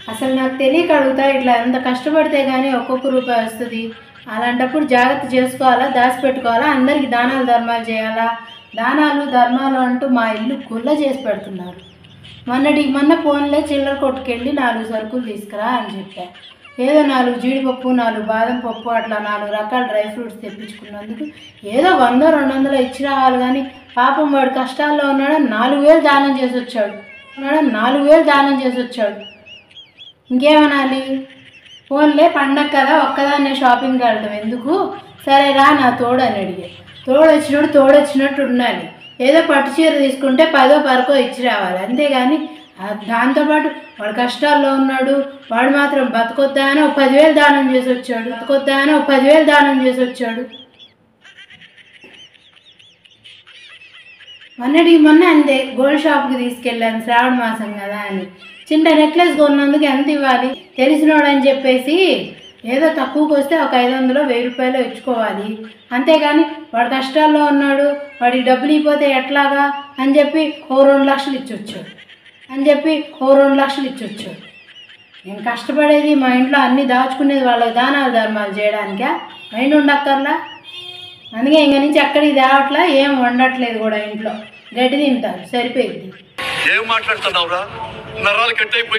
అసలు నాకు తెలియక అడుగుతా, ఇట్లా ఎంత కష్టపడితే కానీ ఒక్కొక్క రూపాయి వస్తుంది. అలాంటప్పుడు జాగ్రత్త చేసుకోవాలా, దాచిపెట్టుకోవాలా, అందరికీ దానాలు ధర్మాలు చేయాలా? దానాలు ధర్మాలు అంటూ మా ఇల్లు గుల్ల చేసి పెడుతున్నారు. మొన్న ఫోన్లే చిల్లర కొట్టుకెళ్ళి 4 సరుకులు తీసుకురా అని చెప్పా. ఏదో 4 జీడిపప్పు, 4 బాదం పప్పు, అట్లా 4 రకాల డ్రై ఫ్రూట్స్ తెప్పించుకున్నందుకు ఏదో 100-200 ఇచ్చి రావాలి. కానీ పాపం వాడు కష్టాల్లో ఉన్నాడని 4000 దానం చేసి వచ్చాడు. ఇంకేమనాలి? ఫోన్లే పండగ కదా, ఒక్కదాన్నే షాపింగ్కి వెళ్తాం ఎందుకు, సరే రా నా తోడు అని అడిగా. తోడొచ్చినట్టు ఉండాలి. ఏదో పట్టు చీర తీసుకుంటే 10-12 ఇచ్చి రావాలి. అంతేగాని దాంతోపాటు వాడు కష్టాల్లో ఉన్నాడు, వాడు మాత్రం బతకొద్దా అని 10,000 దానం చేసి వచ్చాడు. మొన్న అంతే, గోల్డ్ షాప్కి తీసుకెళ్ళాను శ్రావణ మాసం కదా అని. చిన్న నెక్లెస్ కొన్నందుకు ఎంత ఇవ్వాలి? తెలిసినోడని చెప్పేసి ఏదో తక్కువకి వస్తే ఒక 500-1000 రూపాయలు ఇచ్చుకోవాలి. అంతేగాని వాడు కష్టాల్లో ఉన్నాడు, వాడికి డబ్బులు ఇవ్వకపోతే ఎట్లాగా అని చెప్పి 2 లక్షలు ఇచ్చొచ్చాడు. నేను కష్టపడేది మా ఇంట్లో అన్నీ దాచుకునేది వాళ్ళకి దానాలు ధర్మాలు చేయడానికా? మైండ్ ఉండక్కర్లా. అందుకే ఇంక నుంచి అక్కడికి తేవట్లా, ఏం వండట్లేదు కూడా. ఇంట్లో గడ్డి తింటారు, సరిపోయింది. ఏం మాట్లాడుతున్నావురా? నరాలు కట్ అయిపోయి